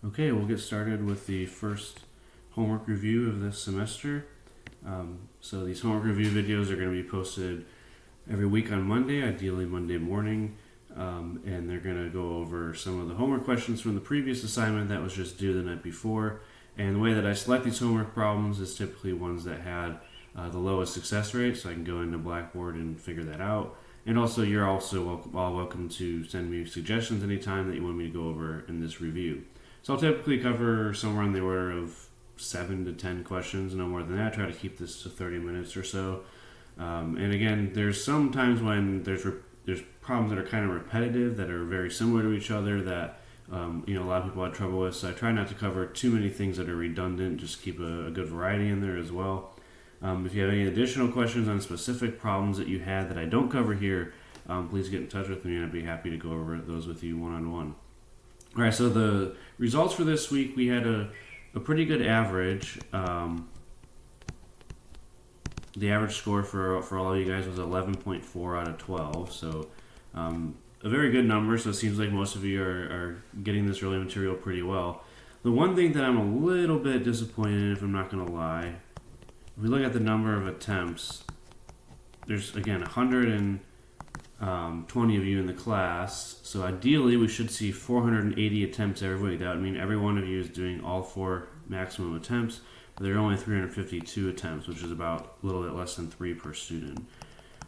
Okay, we'll get started with the first homework review of this semester. So these homework review videos are going to be posted every week on Monday, ideally Monday morning, and they're going to go over some of the homework questions from the previous assignment that was just due the night before. And the way that I select these homework problems is typically ones that had the lowest success rate, so I can go into Blackboard and figure that out. And also, you're also all welcome to send me suggestions anytime that you want me to go over in this review. So I'll typically cover somewhere on the order of 7 to 10 questions, no more than that. I try to keep this to 30 minutes or so. And again, there's some times when there's problems that are kind of repetitive, that are very similar to each other, that a lot of people had trouble with. So I try not to cover too many things that are redundant, just keep a good variety in there as well. If you have any additional questions on specific problems that you had that I don't cover here, please get in touch with me and I'd be happy to go over those with you one-on-one. All right, so the results for this week, we had a pretty good average. The average score for all of you guys was 11.4 out of 12, so a very good number. So it seems like most of you are getting this early material pretty well. The one thing that I'm a little bit disappointed in, if I'm not going to lie, if we look at the number of attempts, there's, again, 120 of you in the class, so ideally we should see 480 attempts every week. That would mean every one of you is doing all 4 maximum attempts, but there are only 352 attempts, which is about a little bit less than 3 per student.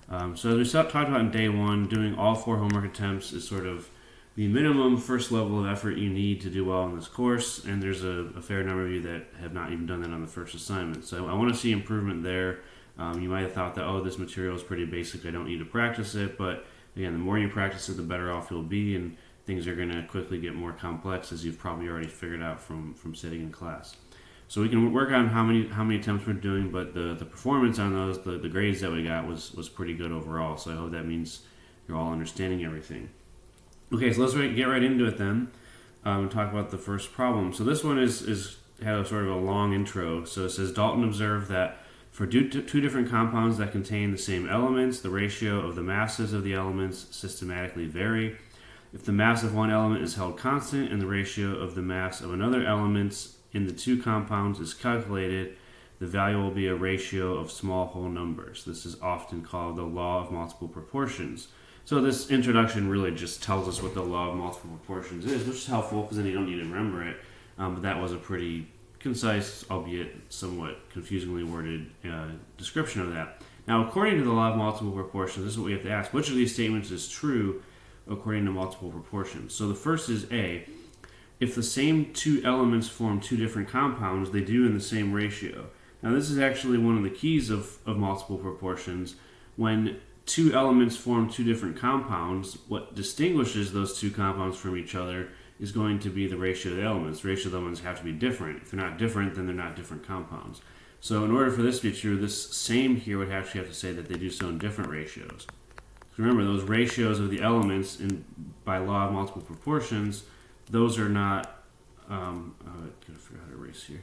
So as we talked about in day 1, doing all 4 homework attempts is sort of the minimum first level of effort you need to do well in this course, and there's a fair number of you that have not even done that on the first assignment. So I want to see improvement there. You might have thought that, this material is pretty basic, I don't need to practice it, but again, the more you practice it, the better off you'll be, and things are going to quickly get more complex, as you've probably already figured out from sitting in class. So we can work on how many attempts we're doing, but the performance on those, the grades that we got was pretty good overall, so I hope that means you're all understanding everything. Okay, so let's get right into it then, and talk about the first problem. So this one has a sort of a long intro. So it says, Dalton observed that for two different compounds that contain the same elements, the ratio of the masses of the elements systematically vary. If the mass of one element is held constant and the ratio of the mass of another element in the 2 compounds is calculated, the value will be a ratio of small whole numbers. This is often called the law of multiple proportions. So this introduction really just tells us what the law of multiple proportions is, which is helpful because then you don't need to remember it. But that was a pretty concise, albeit somewhat confusingly worded description of that. Now, according to the law of multiple proportions, this is what we have to ask. Which of these statements is true according to multiple proportions? So the first is A. If the same 2 elements form 2 different compounds, they do in the same ratio. Now, this is actually one of the keys of multiple proportions. When 2 elements form 2 different compounds, what distinguishes those 2 compounds from each other is going to be the ratio of the elements. The ratio of the elements have to be different. If they're not different, then they're not different compounds. So in order for this to be true, this same here would actually have to say that they do so in different ratios. So remember, those ratios of the elements by law of multiple proportions, those are not, I gotta figure out how to erase here.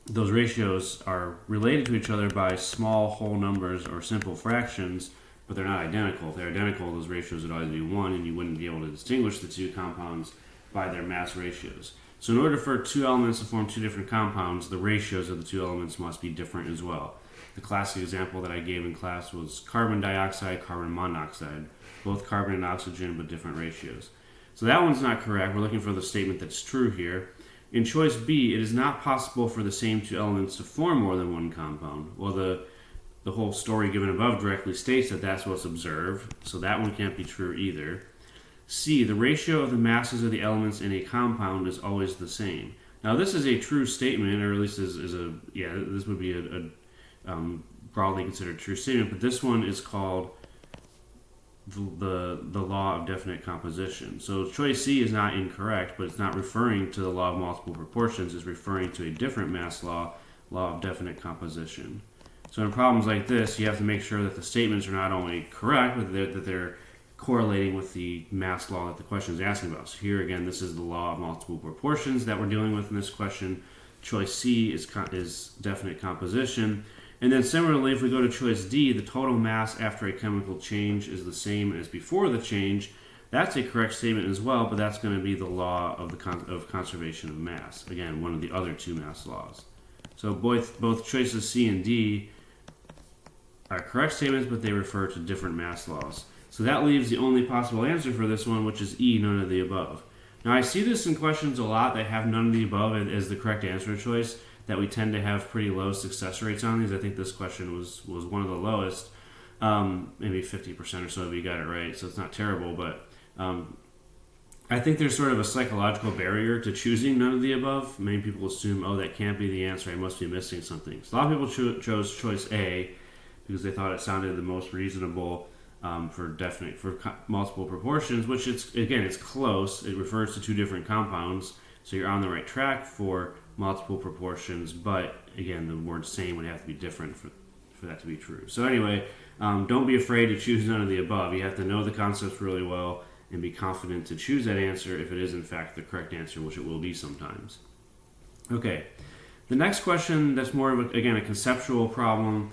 Those ratios are related to each other by small whole numbers or simple fractions, but they're not identical. If they're identical, those ratios would always be 1, and you wouldn't be able to distinguish the 2 compounds by their mass ratios. So in order for 2 elements to form 2 different compounds, the ratios of the 2 elements must be different as well. The classic example that I gave in class was carbon dioxide, carbon monoxide, both carbon and oxygen, but different ratios. So that one's not correct. We're looking for the statement that's true here. In choice B, it is not possible for the same 2 elements to form more than one compound. Well, the whole story given above directly states that that's what's observed, so that one can't be true either. C, the ratio of the masses of the elements in a compound is always the same. Now, this is a true statement, or at least this would be a broadly considered true statement, but this one is called the law of definite composition. So choice C is not incorrect, but it's not referring to the law of multiple proportions. It's referring to a different mass law of definite composition. So in problems like this, you have to make sure that the statements are not only correct, but that they're correlating with the mass law that the question is asking about. So here again, this is the law of multiple proportions that we're dealing with in this question. Choice C is definite composition. And then similarly, if we go to choice D, the total mass after a chemical change is the same as before the change, That's a correct statement as well, but that's going to be the law of the conservation of mass. Again, one of the other two mass laws. So both choices C and D are correct statements, but they refer to different mass laws. So that leaves the only possible answer for this one, which is E, none of the above. Now I see this in questions a lot that have none of the above as the correct answer choice, that we tend to have pretty low success rates on these. I think this question was one of the lowest, maybe 50% or so if you got it right, so it's not terrible, but I think there's sort of a psychological barrier to choosing none of the above. Many people assume, oh, that can't be the answer, I must be missing something. So a lot of people chose choice A because they thought it sounded the most reasonable for multiple proportions, which it's close. It refers to two different compounds, so you're on the right track for multiple proportions, but again, the word same would have to be different for that to be true. So anyway, don't be afraid to choose none of the above. You have to know the concepts really well and be confident to choose that answer if it is in fact the correct answer, which it will be sometimes. Okay, the next question, that's more of a conceptual problem,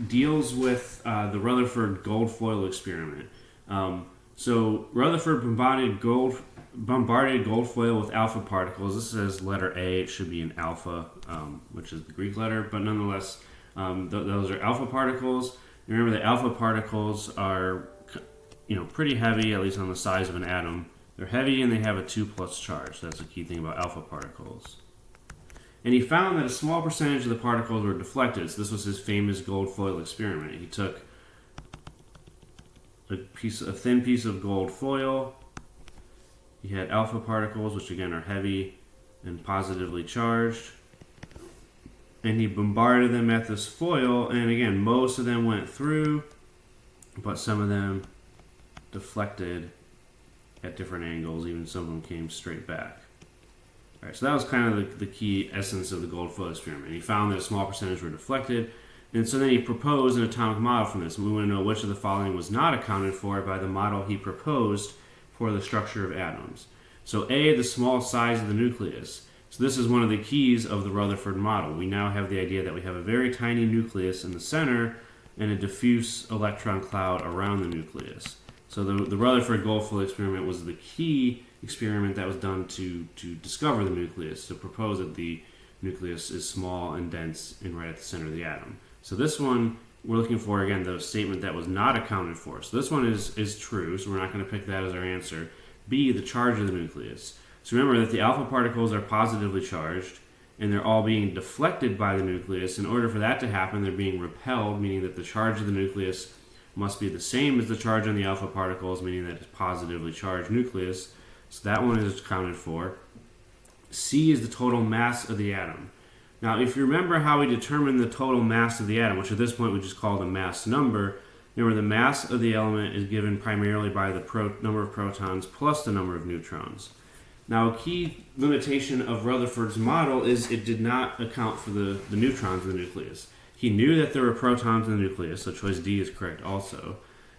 deals with the Rutherford gold foil experiment. So Rutherford bombarded gold foil with alpha particles. This says letter A, it should be an alpha, which is the Greek letter, but nonetheless, those are alpha particles. Remember that alpha particles are pretty heavy, at least on the size of an atom. They're heavy and they have a 2+ charge. That's the key thing about alpha particles. And he found that a small percentage of the particles were deflected. So this was his famous gold foil experiment. He took a thin piece of gold foil. He had alpha particles, which again are heavy and positively charged. And he bombarded them at this foil, and again, most of them went through, but some of them deflected at different angles. Even some of them came straight back. All right, so that was kind of the key essence of the gold foil experiment. He found that a small percentage were deflected, and so then he proposed an atomic model from this. And we want to know which of the following was not accounted for by the model he proposed for the structure of atoms. So A, the small size of the nucleus. So this is one of the keys of the Rutherford model. We now have the idea that we have a very tiny nucleus in the center and a diffuse electron cloud around the nucleus. So the Rutherford gold foil experiment was the key experiment that was done to discover the nucleus, to propose that the nucleus is small and dense and right at the center of the atom. So this one, we're looking for, again, the statement that was not accounted for. So this one is true, so we're not going to pick that as our answer. B, the charge of the nucleus. So remember that the alpha particles are positively charged, and they're all being deflected by the nucleus. In order for that to happen, they're being repelled, meaning that the charge of the nucleus must be the same as the charge on the alpha particles, meaning that it's positively charged nucleus. So that one is accounted for. C is the total mass of the atom. Now, if you remember how we determined the total mass of the atom, which at this point we just call the mass number, remember the mass of the element is given primarily by the number of protons plus the number of neutrons. Now, a key limitation of Rutherford's model is it did not account for the neutrons in the nucleus. He knew that there were protons in the nucleus, so choice D is correct also.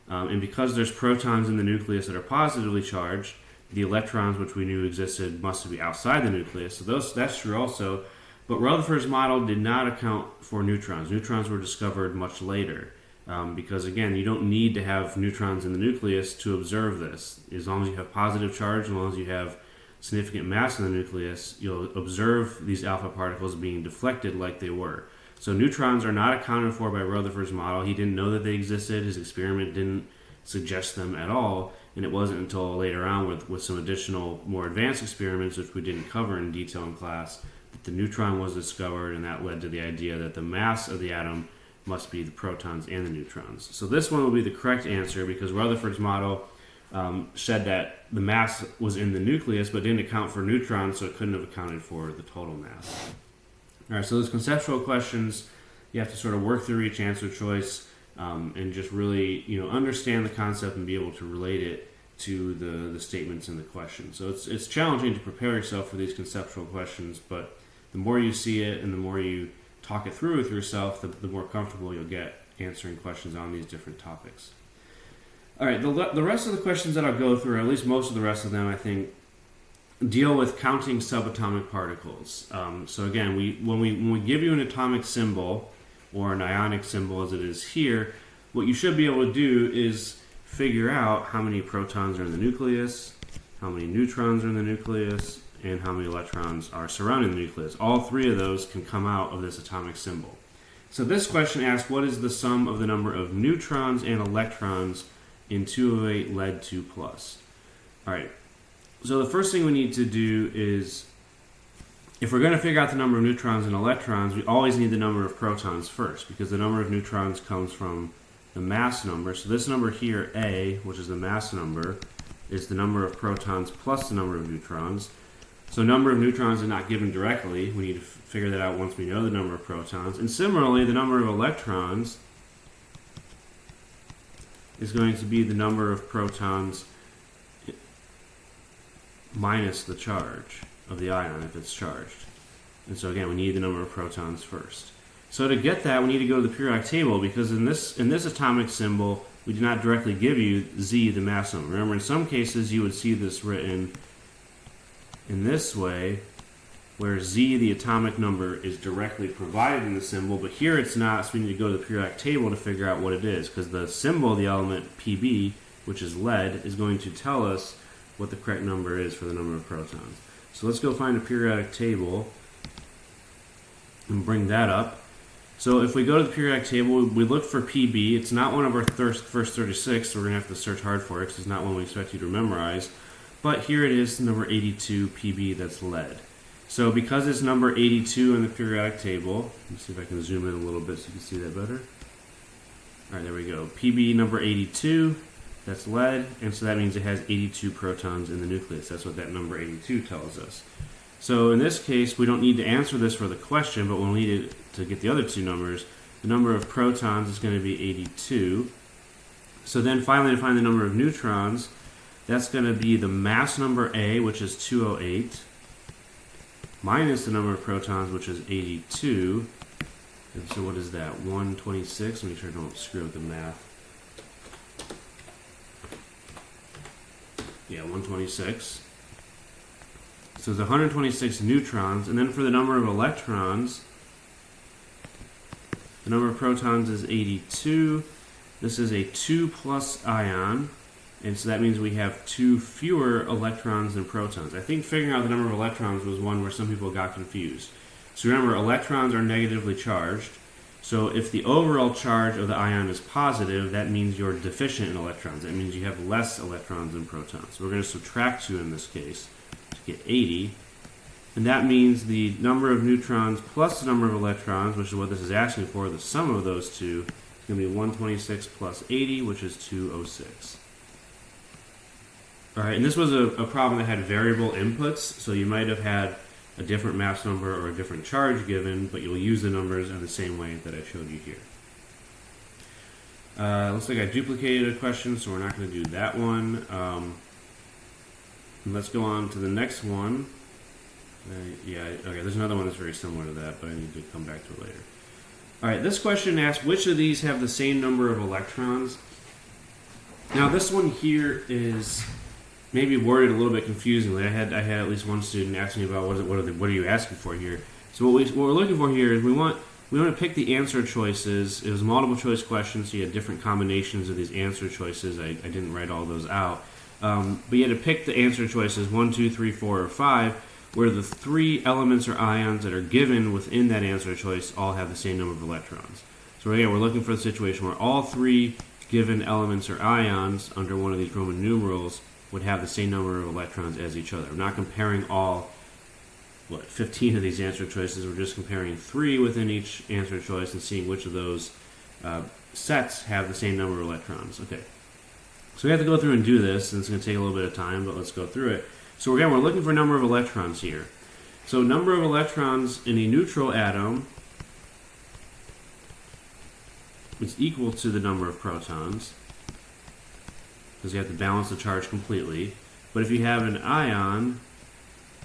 And because there's protons in the nucleus that are positively charged, the electrons, which we knew existed, must be outside the nucleus. So that's true also. But Rutherford's model did not account for neutrons. Neutrons were discovered much later. Because again, you don't need to have neutrons in the nucleus to observe this. As long as you have positive charge, as long as you have significant mass in the nucleus, you'll observe these alpha particles being deflected like they were. So neutrons are not accounted for by Rutherford's model. He didn't know that they existed. His experiment didn't suggest them at all. And it wasn't until later on with some additional, more advanced experiments, which we didn't cover in detail in class, that the neutron was discovered, and that led to the idea that the mass of the atom must be the protons and the neutrons. So this one will be the correct answer because Rutherford's model said that the mass was in the nucleus but didn't account for neutrons, so it couldn't have accounted for the total mass. All right, so those conceptual questions, you have to sort of work through each answer choice and just really understand the concept and be able to relate it to the statements in the question. So it's challenging to prepare yourself for these conceptual questions, but the more you see it and the more you talk it through with yourself, the more comfortable you'll get answering questions on these different topics. All right, the rest of the questions that I'll go through, or at least most of the rest of them, I think, deal with counting subatomic particles. So again, when we give you an atomic symbol, or an ionic symbol as it is here, what you should be able to do is figure out how many protons are in the nucleus, how many neutrons are in the nucleus, and how many electrons are surrounding the nucleus. All three of those can come out of this atomic symbol. So this question asks, what is the sum of the number of neutrons and electrons in 208 lead 2+. All right, so the first thing we need to do is, if we're going to figure out the number of neutrons and electrons, we always need the number of protons first, because the number of neutrons comes from the mass number. So this number here, A, which is the mass number, is the number of protons plus the number of neutrons. So number of neutrons is not given directly. We need to figure that out once we know the number of protons. And similarly, the number of electrons is going to be the number of protons minus the charge of the ion if it's charged. And so again, we need the number of protons first. So to get that, we need to go to the periodic table, because in this atomic symbol, we do not directly give you Z, the mass number. Remember, in some cases, you would see this written in this way, where Z, the atomic number, is directly provided in the symbol, but here it's not, so we need to go to the periodic table to figure out what it is, because the symbol of the element Pb, which is lead, is going to tell us what the correct number is for the number of protons. So let's go find a periodic table and bring that up. So if we go to the periodic table, we look for Pb. It's not one of our first 36, so we're going to have to search hard for it, because it's not one we expect you to memorize. But here it is, number 82, Pb, that's lead. So because it's number 82 in the periodic table, let me see if I can zoom in a little bit so you can see that better. All right, there we go. Pb number 82, that's lead, and so that means it has 82 protons in the nucleus. That's what that number 82 tells us. So in this case, we don't need to answer this for the question, but we'll need it to get the other two numbers. The number of protons is going to be 82. So then finally, to find the number of neutrons, that's going to be the mass number A, which is 208, minus the number of protons, which is 82. And so what is that? 126. Make sure I don't screw up the math. Yeah, 126. So there's 126 neutrons. And then for the number of electrons, the number of protons is 82. This is a 2+ ion. And so that means we have 2 fewer electrons than protons. I think figuring out the number of electrons was one where some people got confused. So remember, electrons are negatively charged. So if the overall charge of the ion is positive, that means you're deficient in electrons. That means you have less electrons than protons. So we're going to subtract 2 in this case to get 80. And that means the number of neutrons plus the number of electrons, which is what this is asking for, the sum of those two, is going to be 126 plus 80, which is 206. All right, and this was a problem that had variable inputs, so you might have had a different mass number or a different charge given, but you'll use the numbers in the same way that I showed you here. Looks like I duplicated a question, so we're not going to do that one. Let's go on to the next one. Okay, there's another one that's very similar to that, but I need to come back to it later. All right, this question asks, which of these have the same number of electrons? Now, this one here is maybe worded a little bit confusingly. I had at least one student ask me about what are you asking for here. So what we're looking for here is we want to pick the answer choices. It was a multiple choice question, so you had different combinations of these answer choices. I didn't write all those out, but you had to pick the answer choices 1, 2, 3, 4, or 5, where the 3 elements or ions that are given within that answer choice all have the same number of electrons. So again, we're looking for the situation where all 3 given elements or ions under one of these Roman numerals would have the same number of electrons as each other. We're not comparing all, 15 of these answer choices. We're just comparing 3 within each answer choice and seeing which of those sets have the same number of electrons. Okay, so we have to go through and do this, and it's going to take a little bit of time, but let's go through it. So again, we're looking for number of electrons here. So number of electrons in a neutral atom is equal to the number of protons, because you have to balance the charge completely. But if you have an ion,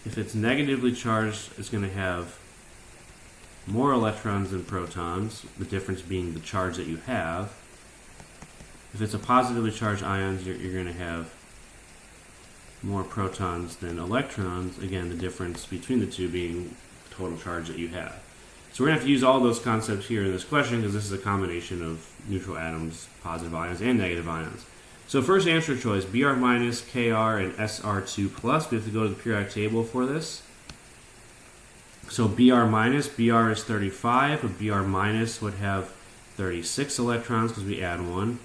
if it's negatively charged, it's going to have more electrons than protons, the difference being the charge that you have. If it's a positively charged ion, you're going to have more protons than electrons, again, the difference between the two being the total charge that you have. So we're going to have to use all those concepts here in this question, because this is a combination of neutral atoms, positive ions, and negative ions. So first answer choice, Br minus, Kr, and Sr2 plus. We have to go to the periodic table for this. So Br minus, Br is 35, but Br minus would have 36 electrons because we add 1.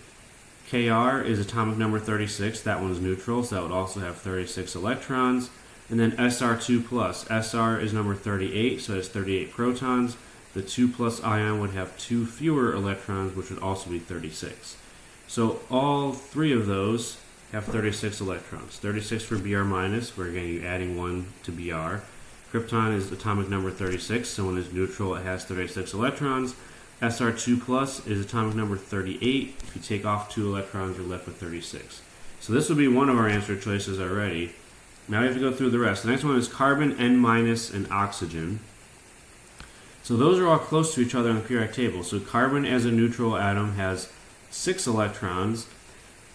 Kr is atomic number 36, that one's neutral, so that would also have 36 electrons. And then Sr2 plus, Sr is number 38, so it has 38 protons. The 2 plus ion would have 2 fewer electrons, which would also be 36. So all three of those have 36 electrons. 36 for Br minus, where again you're adding 1 to Br. Krypton is atomic number 36, so when it's neutral it has 36 electrons. Sr2 plus is atomic number 38. If you take off 2 electrons, you're left with 36. So this would be one of our answer choices already. Now we have to go through the rest. The next one is carbon, N minus, and oxygen. So those are all close to each other on the periodic table. So carbon as a neutral atom has 6 electrons.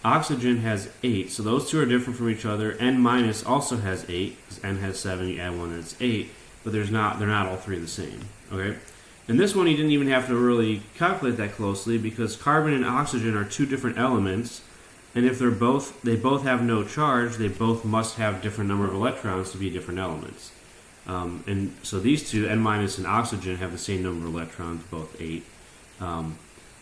Oxygen has 8. So those two are different from each other. N minus also has 8, because N has 7, you add 1, that's 8. But they're not all three the same. Okay? And this one you didn't even have to really calculate that closely because carbon and oxygen are two different elements, and if they both have no charge, they both must have different number of electrons to be different elements. And so these two, N minus and oxygen, have the same number of electrons, both 8.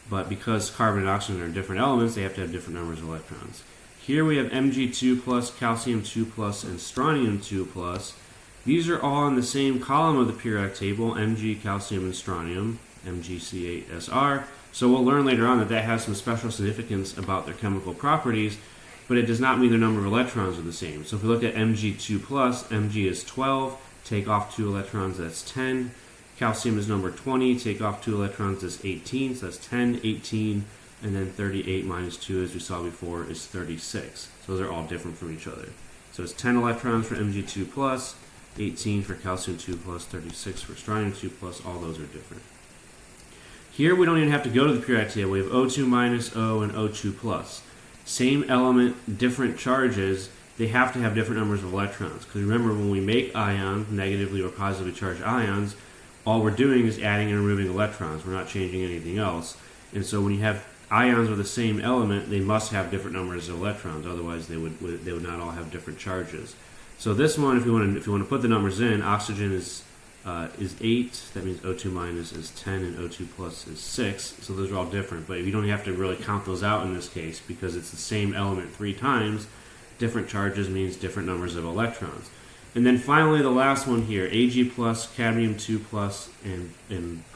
But because carbon and oxygen are different elements, they have to have different numbers of electrons. Here we have Mg2 plus, calcium 2 plus, and strontium 2 plus. These are all in the same column of the periodic table, Mg, calcium, and strontium, MgC8Sr. So we'll learn later on that that has some special significance about their chemical properties, but it does not mean the number of electrons are the same. So if we look at Mg2 plus, Mg is 12, take off 2 electrons, that's 10. Calcium is number 20, take off 2 electrons, that's 18, so that's 10, 18, and then 38 minus 2, as we saw before, is 36. So those are all different from each other. So it's 10 electrons for Mg2 plus, 18 for calcium 2 plus, 36 for strontium 2 plus, all those are different. Here we don't even have to go to the periodic table. We have O2 minus, O, and O2 plus. Same element, different charges, they have to have different numbers of electrons. Because remember, when we make ions, negatively or positively charged ions, all we're doing is adding and removing electrons. We're not changing anything else. And so when you have ions with the same element, they must have different numbers of electrons. Otherwise, they would not all have different charges. So this one, if you want to put the numbers in, oxygen is 8. That means O2 minus is 10 and O2 plus is 6. So those are all different. But you don't have to really count those out in this case because it's the same element 3 times. Different charges means different numbers of electrons. And then finally, the last one here, Ag plus, cadmium 2 plus, and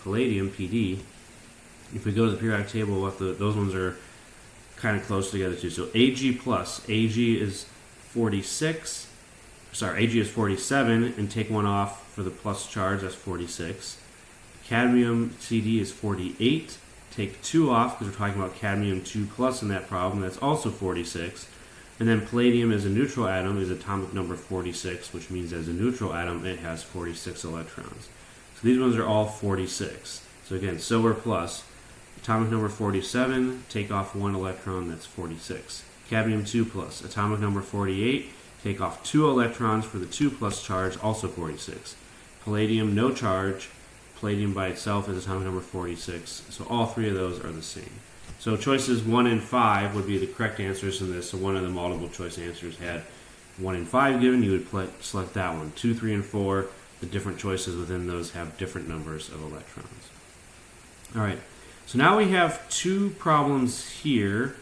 palladium, Pd. If we go to the periodic table, those ones are kind of close together too. So Ag plus, Ag is 46. Sorry, Ag is 47, and take 1 off for the plus charge, that's 46. Cadmium Cd is 48. Take 2 off because we're talking about cadmium 2 plus in that problem, that's also 46. And then palladium as a neutral atom is atomic number 46, which means as a neutral atom it has 46 electrons. So these ones are all 46. So again, so we're plus. Atomic number 47, take off 1 electron, that's 46. Cadmium 2 plus, atomic number 48, take off 2 electrons for the 2 plus charge, also 46. Palladium, no charge. Palladium by itself is atomic number 46. So all three of those are the same. So choices 1 and 5 would be the correct answers in this. So one of the multiple choice answers had 1 and 5 given, you would select that one. 2, 3, and 4, the different choices within those have different numbers of electrons. All right, so now we have 2 problems here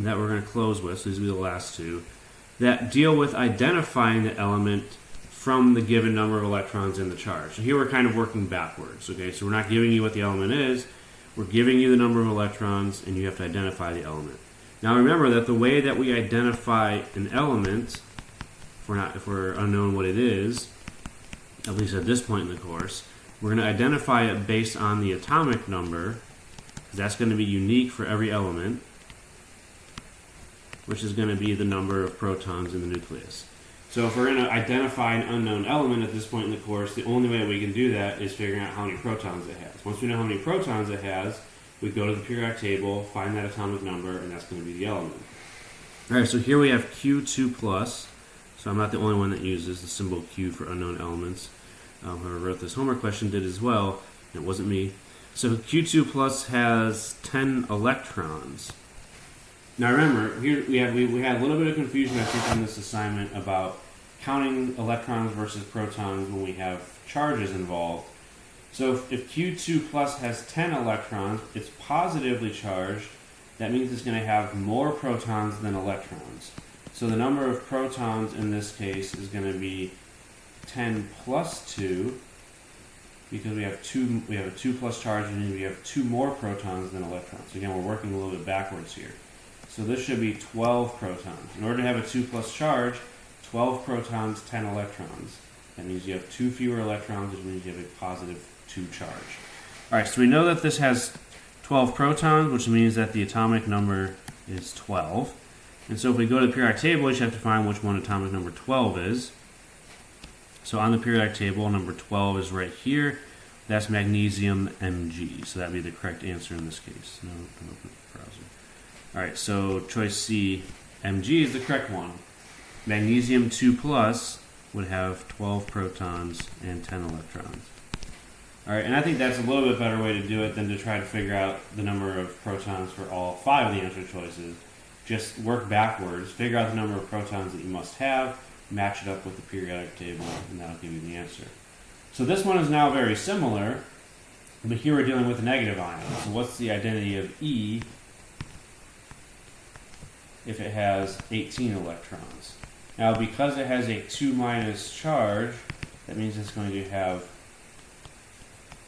that we're going to close with, so these will be the last 2, that deal with identifying the element from the given number of electrons in the charge. So here we're kind of working backwards, okay? So we're not giving you what the element is, we're giving you the number of electrons, and you have to identify the element. Now remember that the way that we identify an element, if we're unknown what it is, at least at this point in the course, we're going to identify it based on the atomic number, because that's going to be unique for every element, which is going to be the number of protons in the nucleus. So if we're going to identify an unknown element at this point in the course, the only way we can do that is figuring out how many protons it has. Once we know how many protons it has, we go to the periodic table, find that atomic number, and that's going to be the element. All right, so here we have Q2+. So I'm not the only one that uses the symbol Q for unknown elements. Whoever wrote this homework question did as well. It wasn't me. So Q2+ has 10 electrons. Now remember, here we had a little bit of confusion, I think, on this assignment about counting electrons versus protons when we have charges involved. So if Q2 plus has 10 electrons, it's positively charged. That means it's going to have more protons than electrons. So the number of protons in this case is going to be 10 plus 2, because we have a 2 plus charge, and we have 2 more protons than electrons. So again, we're working a little bit backwards here. So this should be 12 protons. In order to have a 2 plus charge, 12 protons, 10 electrons. That means you have 2 fewer electrons, which means you have a positive 2 charge. All right, so we know that this has 12 protons, which means that the atomic number is 12. And so if we go to the periodic table, we just have to find which one atomic number 12 is. So on the periodic table, number 12 is right here. That's magnesium Mg. So that would be the correct answer in this case. No, don't open the browser. All right, so choice C, Mg is the correct one. Magnesium 2 plus would have 12 protons and 10 electrons. All right, and I think that's a little bit better way to do it than to try to figure out the number of protons for all 5 of the answer choices. Just work backwards, figure out the number of protons that you must have, match it up with the periodic table, and that'll give you the answer. So this one is now very similar, but here we're dealing with a negative ion. So what's the identity of E if it has 18 electrons? Now, because it has a 2 minus charge, that means it's going to have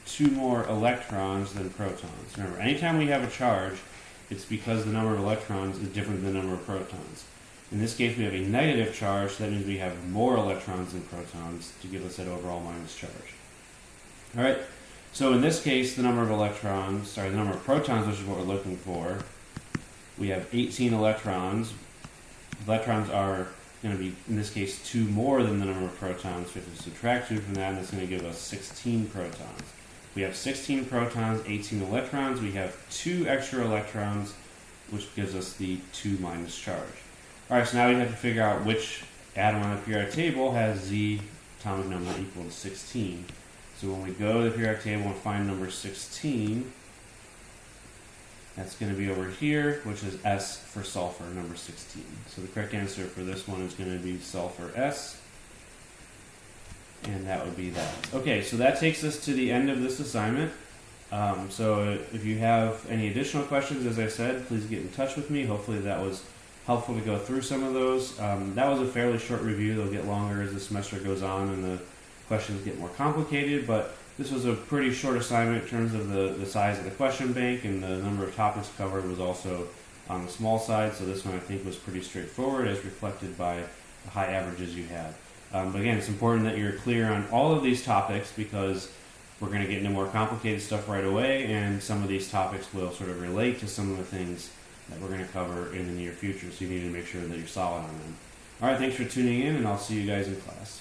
2 more electrons than protons. Remember, anytime we have a charge, it's because the number of electrons is different than the number of protons. In this case, we have a negative charge, so that means we have more electrons than protons to give us that overall minus charge. All right, so in this case, the number of protons, which is what we're looking for, we have 18 electrons. Electrons are going to be, in this case, 2 more than the number of protons. So we have to subtract 2 from that, and that's going to give us 16 protons. We have 16 protons, 18 electrons. We have 2 extra electrons, which gives us the 2 minus charge. All right, so now we have to figure out which atom on the periodic table has Z atomic number equal to 16. So when we go to the periodic table and find number 16, that's going to be over here, which is S for sulfur, number 16. So the correct answer for this one is going to be sulfur S, and that would be that. Okay, so that takes us to the end of this assignment. So if you have any additional questions, as I said, please get in touch with me. Hopefully that was helpful to go through some of those. That was a fairly short review. They'll get longer as the semester goes on and the questions get more complicated, but this was a pretty short assignment in terms of the size of the question bank, and the number of topics covered was also on the small side, so this one I think was pretty straightforward as reflected by the high averages you had. But again, it's important that you're clear on all of these topics because we're going to get into more complicated stuff right away, and some of these topics will sort of relate to some of the things that we're going to cover in the near future, so you need to make sure that you're solid on them. All right, thanks for tuning in, and I'll see you guys in class.